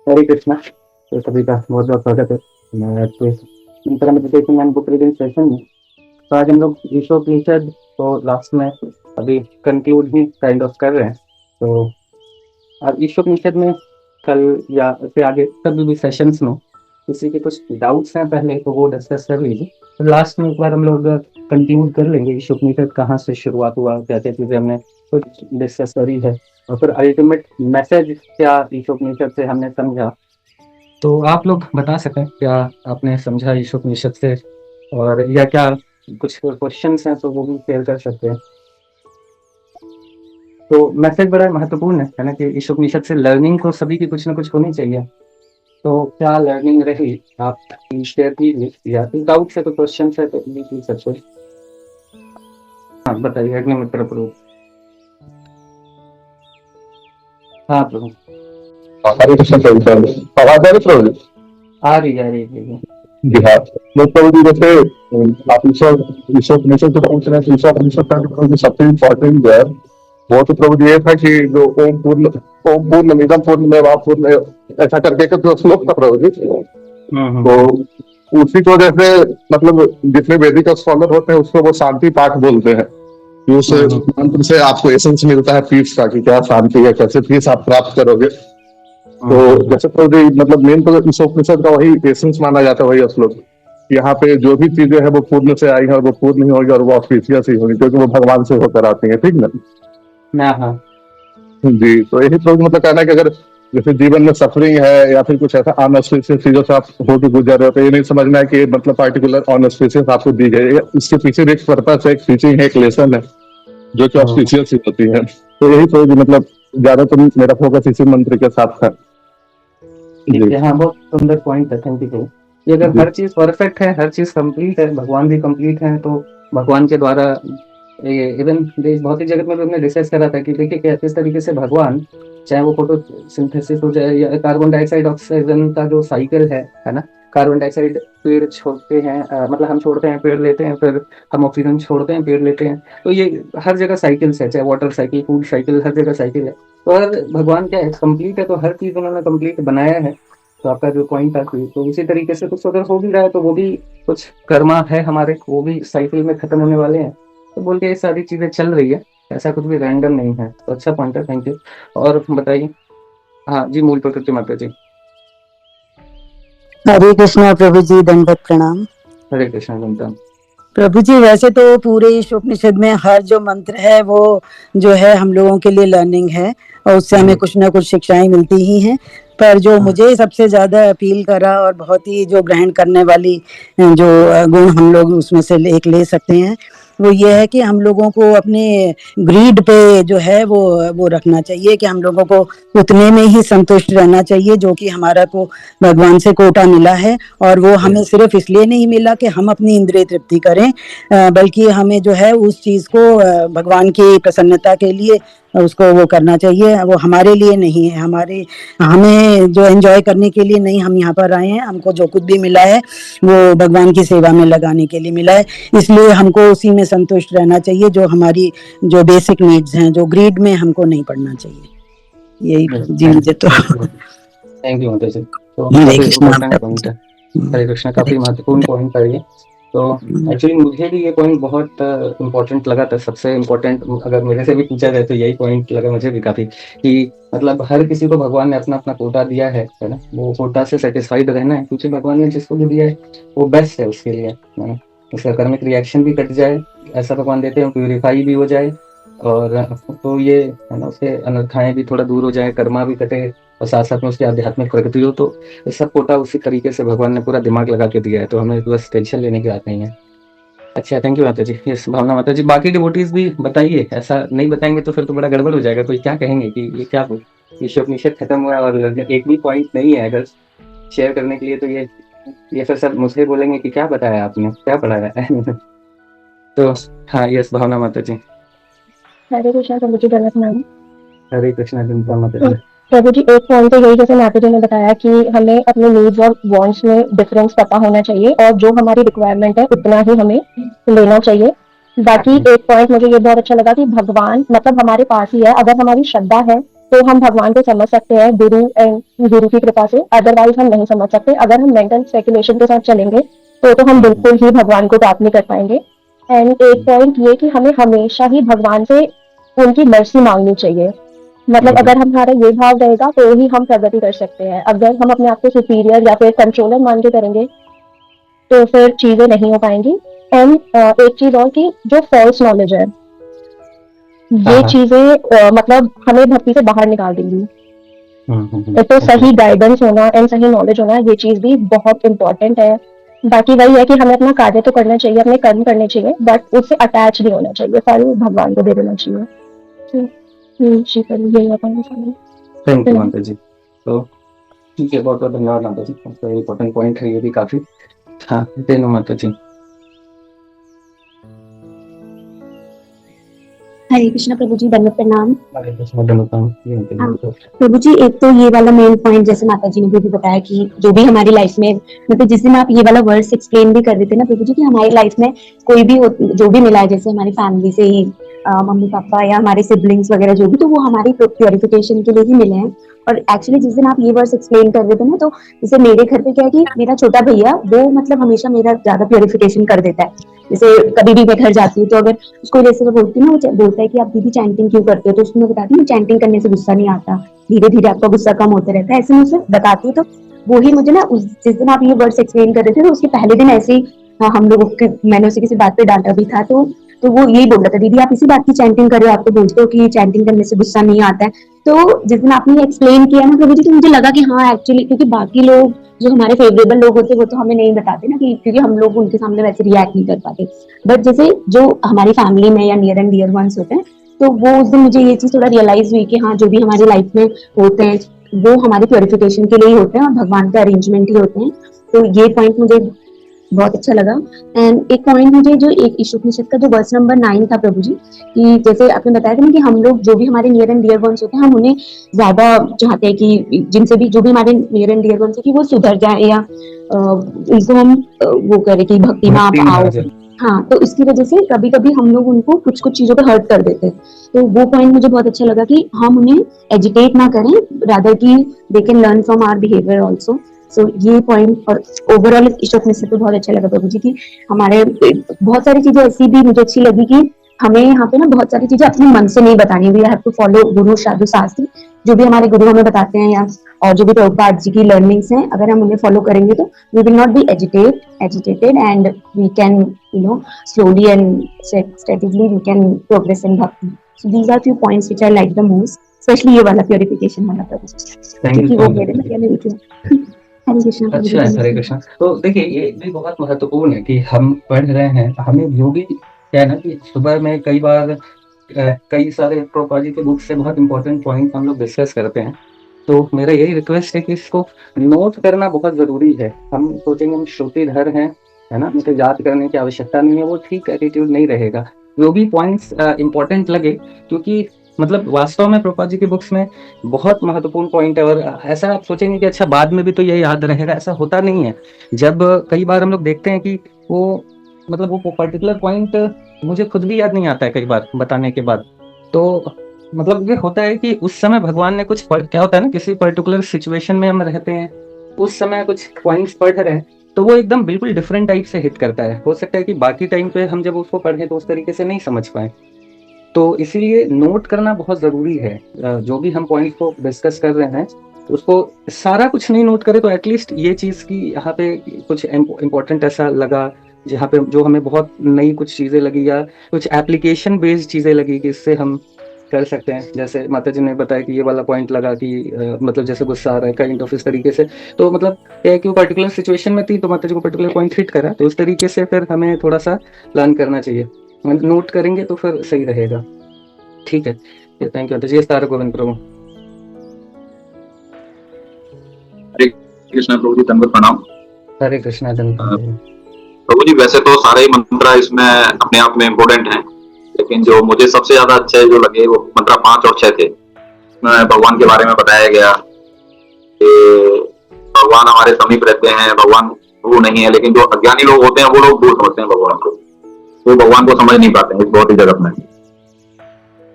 हरे कृष्णा। तो सभी का बहुत बहुत स्वागत है। मैं तो inter meditation and book reading session में। तो आज हम लोग ईशोपनिषद को लास्ट में अभी कंक्लूड ही काइंड ऑफ कर रहे हैं। तो अब ईशोपनिषद में कल या इससे आगे कभी भी सेशंस में किसी के कुछ डाउट्स हैं पहले तो वो डिस्कस कर लीजिए। तो लास्ट में एक बार हम लोग कंटिन्यू कर लेंगे ईशोपनिषद कहाँ से शुरुआत हुआ, क्या क्या चीज़ें हमने कुछ डिस्कस करी है और फिर अल्टीमेट मैसेज क्या ईशोपनिषद से हमने समझा। तो आप लोग बता सकें क्या आपने समझा ईशोपनिषद से, और या क्या कुछ क्वेश्चंस हैं तो वो भी शेयर कर सकते हैं। तो मैसेज बड़ा महत्वपूर्ण है ना कि ईशोपनिषद से लर्निंग तो सभी की कुछ ना कुछ होनी चाहिए। तो क्या लर्निंग रही आप शेयर कीजिए, या फिर डाउट्स है तो क्वेश्चन है तो भी पूछ सकते हैं। हाँ बताइए अग्नि मित्र प्रभु। हाँ प्रभु। हरे कृष्ण प्रभु सर, आवाज आ रही प्रभु जी? आ रही है। जी हाँ। तो प्रभु जी जैसे आप ईश्वर ईश्वर निश्चय से पूछ रहे हैं, ईश्वर निश्चय का प्रभु जी सबसे इम्पोर्टेंट जो है वो तो प्रभु जी ये था कि जो ओम पूर्ण निगम पूर्ण में पूर्ण ऐसा करके का जो श्लोक था प्रभु जी, तो उसी को जैसे मतलब जितने वैदिक स्कॉलर होते हैं उसको वो शांति पाठ बोलते हैं कि उस मंत्र से आपको एसेंस मिलता है पीस का कि क्या शांति है, कैसे पीस आप प्राप्त करोगे। तो जैसे तो मतलब मेन तो ईशोपनिषद का वही एसेंस माना जाता है, वही श्लोक। यहाँ पे जो भी चीजें हैं वो पूर्ण से आई है और वो पूर्ण ही होगी और वो ऑफिशियस ही होगी क्योंकि वो भगवान से होकर आती है, ठीक ना? हाँ जी, तो यही तो मतलब कहना है कि अगर जैसे जीवन में सफरिंग है या फिर कुछ ऐसा अनऑस्पिशियस चीजों से आप होकर गुजर रहे हो तो ये नहीं समझना है कि मतलब पार्टिकुलर अनऑस्पिशियस आपको दी गई है। इसके पीछे एक पर्पस है, एक टीचिंग है, एक लेसन है जो कि ऑस्पिशियस ही होती है। तो यही तो मतलब ज्यादातर मेरा फोकस इसी मंत्र के साथ था। ठीक है। हाँ बहुत सुंदर पॉइंट है, थैंक यू। ये अगर हर चीज परफेक्ट है, हर चीज कंप्लीट है, भगवान भी कंप्लीट है, तो भगवान के द्वारा ये इवन भौतिक जगत में भी हमने डिस्कस करा था कि देखिए कि किस तरीके से भगवान, चाहे वो फोटोसिंथेसिस हो जाए या कार्बन डाइऑक्साइड ऑक्सीजन का जो साइकिल है ना। कार्बन डाइऑक्साइड पेड़ छोड़ते हैं, मतलब हम छोड़ते हैं पेड़ लेते हैं, फिर हम ऑक्सीजन छोड़ते हैं पेड़ लेते हैं। तो ये हर जगह साइकिल्स है, चाहे वाटर साइकिल, फूड साइकिल, हर जगह साइकिल है। तो हर भगवान क्या है, कंप्लीट है, तो हर चीज उन्होंने कंप्लीट बनाया है। तो आपका जो पॉइंट था तो उसी तरीके से कुछ अगर हो भी रहा है तो वो भी कुछ कर्मा है हमारे, वो भी साइकिल में खत्म होने वाले हैं। तो बोल के ये सारी चीजें चल रही है, ऐसा कुछ भी रैंडम नहीं है। तो अच्छा पॉइंट है, थैंक यू। और बताइए। हाँ जी, मूल प्रकृति माता जी। हरे कृष्णा प्रभु जी, दंडवत प्रणाम। हरे कृष्णा घंटा। प्रभु जी वैसे तो पूरे ईशोपनिषद में हर जो मंत्र है वो जो है हम लोगों के लिए लर्निंग है और उससे हमें कुछ ना कुछ शिक्षाएं मिलती ही हैं। पर जो मुझे सबसे ज्यादा अपील करा और बहुत ही जो ग्रहण करने वाली जो गुण हम लोग उसमें से एक ले सकते हैं वो ये है कि हम लोगों को अपने ग्रीड पे जो है वो रखना चाहिए कि हम लोगों को उतने में ही संतुष्ट रहना चाहिए जो कि हमारा को भगवान से कोटा मिला है। और वो हमें सिर्फ इसलिए नहीं मिला कि हम अपनी इंद्रिय तृप्ति करें, बल्कि हमें जो है उस चीज को भगवान की प्रसन्नता के लिए उसको वो करना चाहिए। वो हमारे लिए नहीं है, हमें जो एंजॉय करने के लिए नहीं हम यहाँ पर आए हैं। हमको जो कुछ भी मिला है वो भगवान की सेवा में लगाने के लिए मिला है, इसलिए हमको उसी में संतुष्ट रहना चाहिए जो हमारी जो बेसिक नीड्स हैं, जो ग्रीड में हमको नहीं पड़ना चाहिए। यही जी मुझे तो थैंक यू माता जी। तो हरे काफी कृष्णा इम्पोर्टेंट पॉइंट है। हरे कृष्णा, काफी महत्वपूर्ण पॉइंट है ये। तो एक्चुअली मुझे भी ये पॉइंट बहुत इम्पोर्टेंट लगा था, सबसे इम्पोर्टेंट अगर मेरे से भी पूछा जाए तो यही पॉइंट लगा मुझे भी काफी, कि मतलब हर किसी को भगवान ने अपना अपना कोटा दिया है ना। वो कोटा से सेटिस्फाइड रहना है, क्योंकि भगवान ने जिसको भी दिया है वो बेस्ट है उसके लिए, है ना। उसका कर्मिक रिएक्शन भी कट जाए, ऐसा भगवान देते हैं, प्यूरिफाई भी हो जाए, और तो ये है ना उसके अनर्थाएं भी थोड़ा दूर हो जाए, कर्मा भी कटे, और साथ साथ में उसकी आध्यात्मिक प्रगति हो। तो सब कोटा उसी तरीके से भगवान ने पूरा दिमाग लगा के दिया है, तो हमें बस टेंशन लेने की बात नहीं है। अच्छा, थैंक यू माता जी। यस भावना माता जी, बाकी डिवोटीज भी बताइए, ऐसा नहीं बताएंगे तो फिर तो बड़ा गड़बड़ हो जाएगा। कोई क्या कहेंगे कि ये क्या ईशोपनिषद खत्म हुआ और एक भी पॉइंट नहीं है अगर शेयर करने के लिए, तो ये फिर सब मुझे बोलेंगे कि क्या बताया आपने, क्या पढ़ाया है। तो हाँ, यस भावना माता जी। हरे कृष्णा प्रभु जी, गलत नाम। हरे कृष्णा माता जी। प्रभु जी एक पॉइंट तो यही, जैसे माता जी ने बताया कि हमें अपने नीड्स और वांट्स में डिफरेंस पता होना चाहिए और जो हमारी रिक्वायरमेंट है उतना ही हमें लेना चाहिए। बाकी एक पॉइंट मुझे ये बहुत अच्छा लगा कि भगवान मतलब हमारे पास ही है, अगर हमारी श्रद्धा है तो हम भगवान को समझ सकते हैं गुरु की कृपा से, अदरवाइज हम नहीं समझ सकते। अगर हम मेंटल स्पेकुलेशन के साथ चलेंगे तो हम बिल्कुल ही भगवान को प्राप्त नहीं कर पाएंगे। एंड एक पॉइंट ये कि हमें हमेशा ही भगवान से उनकी मर्जी मांगनी चाहिए। मतलब अगर हमारा ये भाव रहेगा तो ही हम प्रगति कर सकते हैं। अगर हम अपने आप को सुपीरियर या फिर कंट्रोलर मान के करेंगे तो फिर चीजें नहीं हो पाएंगी। एंड एक चीज और कि जो फॉल्स नॉलेज है ये चीजें मतलब हमें भक्ति से बाहर निकाल देंगी। तो सही गाइडेंस होना एंड सही नॉलेज होना, ये चीज भी बहुत इंपॉर्टेंट है। बाकी वही है कि हमें अपना कार्य तो करना चाहिए, अपने कर्म करने चाहिए, बट उससे अटैच नहीं होना चाहिए, सारे भगवान को दे देना चाहिए। जी करिए, यही बताना चाहिए। थैंक यू माता जी। तो ठीक है, बहुत बहुत धन्यवाद माता जी, तो इम्पोर्टेंट पॉइंट है ये भी काफी। हाँ, तेनो माता जी। हरे कृष्णा प्रभु जी, दंडवत प्रणाम। हरे कृष्ण, धन्यवाद। हाँ, प्रभु जी, एक तो ये वाला मेन पॉइंट जैसे माता जी ने भी बताया कि जो भी हमारी लाइफ में, मतलब जिस दिन आप ये वाला वर्ड्स एक्सप्लेन भी कर रहे थे ना प्रभु जी, कि हमारी लाइफ में कोई भी जो भी मिला है, जैसे हमारी फैमिली से ही मम्मी पापा या हमारे सिबलिंग्स वगैरह जो भी, तो वो हमारी प्योरिफिकेशन के लिए ही मिले हैं। और एक्चुअली जिस दिन आप ये वर्ड्स एक्सप्लेन कर रहे थे ना, तो जैसे मेरे घर पे क्या है कि मेरा छोटा भैया वो मतलब हमेशा मेरा ज्यादा प्योरिफिकेशन कर देता है। जैसे कभी भी मैं घर जाती हूँ तो अगर उसको जैसे मैं बोलती हूँ ना, वो बोलता है कि आप दीदी चैंटिंग क्यों करते हो, तो उसको मैं बताती हूँ चैंटिंग करने से गुस्सा नहीं आता, धीरे धीरे आपका गुस्सा कम होता रहता है, ऐसे मैं उसे बताती हूँ। तो वो ही मुझे ना जिस दिन आप ये वर्ड्स एक्सप्लेन कर रहे थे, तो उसके पहले दिन ऐसे ही हम लोगों के, मैंने उसे किसी बात पे डांटा भी था, तो वो यही बोल रहा था, दीदी आप इसी बात की चैंटिंग कर रहे हो, आप तो बोलते हो कि चैंटिंग करने से गुस्सा नहीं आता है। तो जिस दिन आपने एक्सप्लेन किया ना प्रभु जी, तो मुझे लगा कि हाँ एक्चुअली, क्योंकि बाकी लोग जो हमारे फेवरेबल लोग होते हैं वो तो हमें नहीं बताते ना, कि क्योंकि हम लोग उनके सामने वैसे रिएक्ट नहीं कर पाते। बट जैसे जो हमारी फैमिली में या नियर एंड डियर वंस होते हैं, तो वो उस दिन मुझे ये चीज थोड़ा रियलाइज हुई कि हाँ, जो भी हमारी लाइफ में होते हैं वो हमारी प्योरिफिकेशन के लिए ही होते हैं और भगवान का अरेंजमेंट ही होते हैं। तो ये पॉइंट मुझे बहुत अच्छा लगा। एंड एक पॉइंट मुझे जो एक ईशोपनिषद का जो वर्स नंबर 9 था प्रभु जी, कि जैसे आपने बताया था ना कि हम लोग जो भी हमारे नियर एंड डियर वंस होते हैं, हम उन्हें ज्यादा चाहते हैं कि जिनसे भी जो भी हमारे नियर एंड डियर वंस है कि वो सुधर जाए या उनको हम वो करें कि भक्ति में आप आओ। हाँ, तो इसकी वजह से कभी कभी हम लोग उनको कुछ कुछ चीजों पे हर्ट कर देते हैं। तो वो पॉइंट मुझे बहुत अच्छा लगा कि हम उन्हें एजिटेट ना करें, रादर की they can learn from our behaviour also. So ये पॉइंट और ओवरऑल ईशोपनिषद पे बहुत अच्छा लगा प्रभु जी, की हमारे बहुत सारी चीजें ऐसी भी मुझे अच्छी लगी कि हमें यहाँ पे ना बहुत सारी चीजें अपने मन से नहीं बतानी, वी हैव टू फॉलो गुरु साधु शास्त्र, जो भी हमारे गुरु हमें बताते हैं या और जो भी प्रभुपाद जी की लर्निंग्स हैं, अगर हम उन्हें फॉलो करेंगे तो we will not be agitated and we can slowly and steadily we can progress in bhakti. So these are few points which I like the most, especially ये वाला purification वाला प्रभु, क्योंकि वो मेरे में क्या नहीं। हरे कृष्णा। अच्छा है, हरे कृष्णा। तो देखिए, ये भी बहुत महत्वपूर्ण है कि हम पढ़ रहे हैं, हमें जो भी क्या है ना कि सुबह में कई बार कई सारे प्रभुपाद जी के बुक से बहुत इंपॉर्टेंट पॉइंट हम लोग डिस्कस करते हैं। तो मेरा यही रिक्वेस्ट है कि इसको नोट करना बहुत जरूरी है। हम सोचेंगे हम श्रुतिधर हैं, है ना, मुझे याद करने की आवश्यकता नहीं है, वो ठीक एटीट्यूड नहीं रहेगा। जो भी पॉइंट्स इंपॉर्टेंट लगे, क्योंकि मतलब वास्तव में प्रभुपाद जी की बुक्स में बहुत महत्वपूर्ण पॉइंट है। और ऐसा आप सोचेंगे कि अच्छा बाद में भी तो ये याद रहेगा, ऐसा होता नहीं है। जब कई बार हम लोग देखते हैं कि वो मतलब वो पर्टिकुलर पॉइंट मुझे खुद भी याद नहीं आता है कई बार बताने के बाद। तो मतलब ये होता है कि उस समय भगवान ने कुछ क्या होता है ना, किसी पर्टिकुलर सिचुएशन में हम रहते हैं, उस समय कुछ पॉइंट्स पढ़ रहे हैं, तो वो एकदम बिल्कुल डिफरेंट टाइप से हिट करता है। हो सकता है कि बाकी टाइम पे हम जब उसको पढ़ें तो उस तरीके से नहीं समझ पाए। तो इसीलिए नोट करना बहुत जरूरी है। जो भी हम पॉइंट को डिस्कस कर रहे हैं उसको सारा कुछ नहीं नोट करें तो एटलीस्ट ये चीज की यहाँ पे कुछ इम्पोर्टेंट ऐसा लगा, जहाँ पे जो हमें बहुत नई कुछ चीजें लगी या कुछ एप्लीकेशन बेस्ड चीजें लगी कि इससे हम कर सकते हैं। जैसे माता जी ने बताया कि ये वाला पॉइंट लगा कि मतलब जैसे गुस्सा आ रहा है काइंड ऑफ, इस तरीके से। तो मतलब एक पर्टिकुलर सिचुएशन में थी तो माता जी को पर्टिकुलर पॉइंट हिट करा, तो उस तरीके से फिर हमें थोड़ा सा प्लान करना चाहिए। नोट करेंगे तो फिर सही रहेगा। ठीक है, थैंक यू माता जी। तारक गोविंद प्रभु। हरे कृष्णा प्रभु जी, दंडवत प्रणाम। हरे कृष्णा। प्रभु जी, वैसे तो सारे ही मंत्र इसमें अपने आप में इम्पोर्टेंट हैं, लेकिन जो मुझे सबसे ज्यादा अच्छे जो लगे वो मंत्र 5 और 6 थे। उसमें भगवान के बारे में बताया गया कि भगवान हमारे समीप रहते हैं, भगवान दूर नहीं है, लेकिन जो अज्ञानी लोग होते हैं वो लोग दूर समझते हैं भगवान को, वो भगवान को समझ नहीं पाते हैं इस बहुत ही जगत में।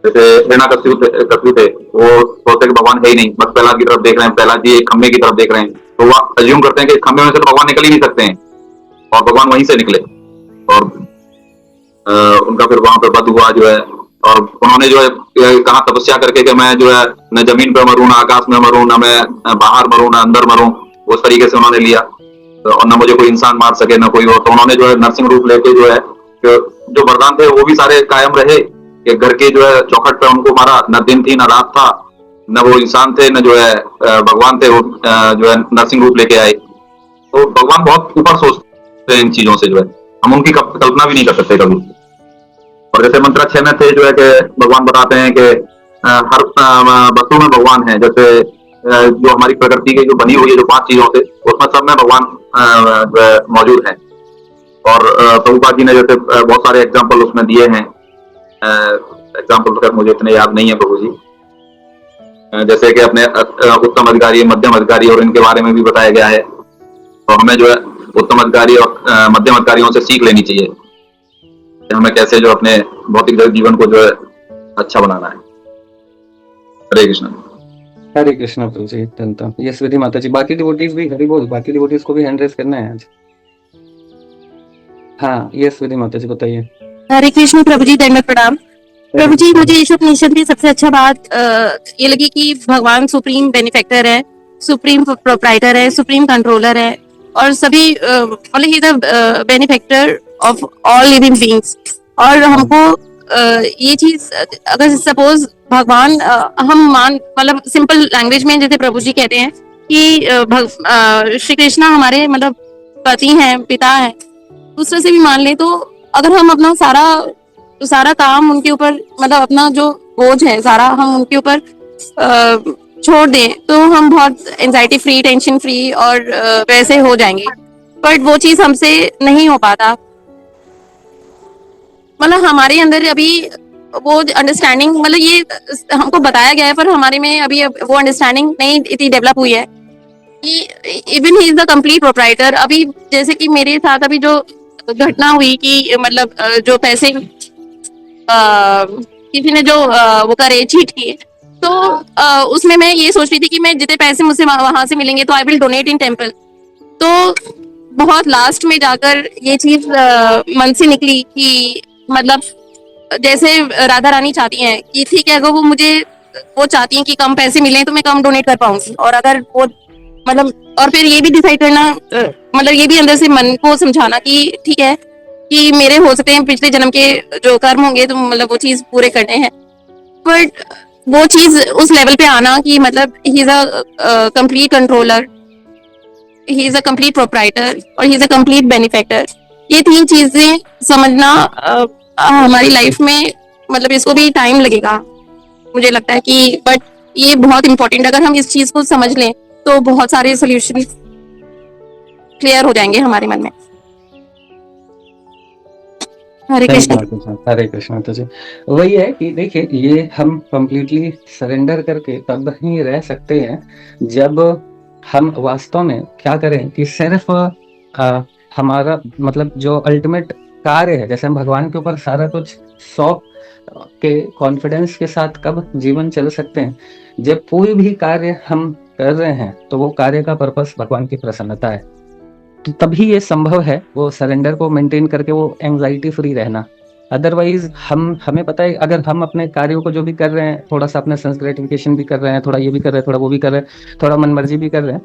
जैसे हिरण्यकश्यप थे, वो सोचते हैं कि भगवान है ही नहीं, बस प्रहलाद की तरफ देख रहे हैं, प्रहलाद जी एक खंबे की तरफ देख रहे हैं, तो वो अज्यूम करते हैं कि खंबे में से तो भगवान निकल ही नहीं सकते हैं, और भगवान वहीं से निकले। और उनका फिर वहां पर वध हुआ जो है, और उन्होंने जो है कहा तपस्या करके कि मैं जो है न जमीन पर मरूं, ना आकाश में मरूं, ना मैं बाहर मरूं, ना अंदर मरूं, उस तरीके से उन्होंने लिया, और न मुझे कोई इंसान मार सके, ना कोई और। तो उन्होंने जो है नरसिंह रूप लेके जो है, जो वरदान थे वो भी सारे कायम रहे, कि घर के जो है चौखट पे उनको मारा, न दिन थी, न रात था, न वो इंसान थे, न जो है भगवान थे, वो जो है नरसिंह रूप लेके आए। तो भगवान बहुत ऊपर सोचते हैं इन चीजों से, जो है हम उनकी कल्पना भी नहीं कर सकते कभी। और जैसे मंत्र 6 में थे जो है कि भगवान बताते हैं कि हर वस्तु में भगवान है, जैसे जो हमारी प्रकृति की जो बनी हुई है जो 5 चीजों से, उसमें सब में भगवान जो है मौजूद है। और प्रभुपाद जी ने जैसे बहुत सारे एग्जाम्पल उसमें दिए हैं, एग्जाम्पल तो मुझे इतने याद नहीं है प्रभु जी, जैसे कि अपने उत्तम अधिकारी, मध्यम अधिकारी और इनके बारे में भी बताया गया है। तो हमें जो है उत्तम अधिकारी और मध्यम अधिकारियों से सीख लेनी चाहिए कि हमें कैसे जो अपने भौतिक जीवन को जो है अच्छा बनाना है। हरे कृष्ण। हरे कृष्णा प्रभु जी। धन्यवाद। यस विधि माता जी। बाकी डिवोटीज भी हरि बोल, बाकी डिवोटीज को भी हैंड रेस करना है आज। हाँ यस विधि माता जी बताइए। हरे कृष्ण प्रभु जी, दंडवत प्रणाम। प्रभु जी, मुझे ईश उपनिषद में सबसे अच्छा बात ये लगी कि भगवान सुप्रीम बेनिफैक्टर है, सुप्रीम प्रोप्राइटर है, सुप्रीम कंट्रोलर है, और सभी मतलब he the benefactor of all living beings. और हमको ये चीज अगर सपोज भगवान हम मतलब सिंपल लैंग्वेज में जैसे प्रभु जी कहते हैं कि श्री कृष्णा हमारे मतलब पति हैं, पिता हैं, दूसरे से भी मान ले, तो अगर हम अपना सारा काम उनके ऊपर, मतलब अपना जो बोझ है सारा हम उनके ऊपर छोड़ दें, तो हम बहुत एंजाइटी फ्री, टेंशन फ्री और वैसे हो जाएंगे। बट वो चीज हमसे नहीं हो पाता। मतलब हमारे अंदर अभी वो अंडरस्टैंडिंग, मतलब ये हमको बताया गया है पर हमारे में अभी वो अंडरस्टैंडिंग नहीं इतनी डेवलप हुई है कि even he is the complete proprietor. अभी जैसे कि मेरे साथ अभी जो घटना हुई कि मतलब जो पैसे किसी ने जो वो करे, चीट किए, तो उसमें मैं ये सोच रही थी कि मैं जितने पैसे मुझसे वहां से मिलेंगे तो I will donate in temple. तो बहुत लास्ट में जाकर ये चीज मन से निकली कि मतलब जैसे राधा रानी चाहती हैं कि ठीक है, अगर वो चाहती हैं कि कम पैसे मिलें तो मैं कम डोनेट कर पाऊंगी, और अगर वो मतलब, और फिर ये भी डिसाइड करना, मतलब ये भी अंदर से मन को समझाना कि ठीक है कि मेरे हो सकते हैं पिछले जन्म के जो कर्म होंगे तो मतलब वो चीज पूरे करने हैं। बट वो चीज उस लेवल पे आना कि मतलब he is a complete controller, he is a complete proprietor और he is a complete benefactor, ये 3 चीजें समझना हमारी लाइफ में मतलब इसको भी टाइम लगेगा मुझे लगता है कि, बट ये बहुत इंपॉर्टेंट, अगर हम इस चीज को समझ लें तो बहुत सारे सोल्यूशन क्लियर हो जाएंगे हमारे मन में। हरे कृष्ण। हरे कृष्ण। तो जी वही है कि देखिए, ये हम कंप्लीटली सरेंडर करके तब ही रह सकते हैं जब हम वास्तव में क्या करें कि सिर्फ हमारा मतलब जो अल्टीमेट कार्य है, जैसे हम भगवान के ऊपर सारा कुछ सौंप के कॉन्फिडेंस के साथ कब जीवन चल सकते हैं, जब कोई भी कार्य हम कर रहे हैं तो वो कार्य का पर्पस भगवान की प्रसन्नता है, तो तभी ये संभव है वो सरेंडर को मेंटेन करके वो एंजाइटी फ्री रहना। अदरवाइज हमें पता है, अगर हम अपने कार्यों को जो भी कर रहे हैं, थोड़ा सा अपने सेंस ग्रेटिफिकेशन भी कर रहे हैं, थोड़ा ये भी कर रहे हैं, थोड़ा वो भी कर रहे हैं, थोड़ा मन मर्जी भी कर रहे हैं,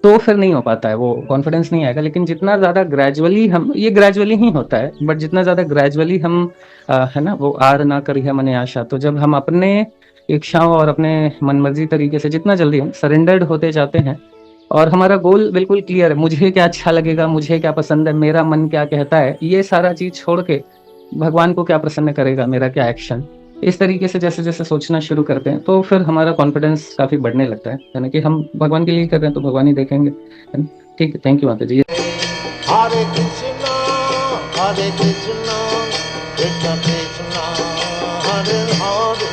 तो फिर नहीं हो पाता है, वो कॉन्फिडेंस नहीं आएगा। लेकिन जितना ज्यादा ग्रेजुअली हम, ये ग्रेजुअली ही होता है, बट जितना ज्यादा ग्रेजुअली हम है ना, वो आर ना करी है मने आशा, तो जब हम अपने इच्छाओं और अपने मनमर्जी तरीके से जितना जल्दी हम सरेंडर्ड होते जाते हैं और हमारा गोल बिल्कुल क्लियर है, मुझे क्या अच्छा लगेगा, मुझे क्या पसंद है, मेरा मन क्या कहता है, ये सारा चीज छोड़ के भगवान को क्या प्रसन्न करेगा, मेरा क्या एक्शन, इस तरीके से जैसे जैसे सोचना शुरू करते हैं तो फिर हमारा कॉन्फिडेंस काफी बढ़ने लगता है ना, कि हम भगवान के लिए कर रहे हैं तो भगवान ही देखेंगे। ठीक है, थैंक यू माता जी। हरे कृष्णा कृष्ण कृष्ण हरे हरे,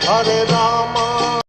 हरे राम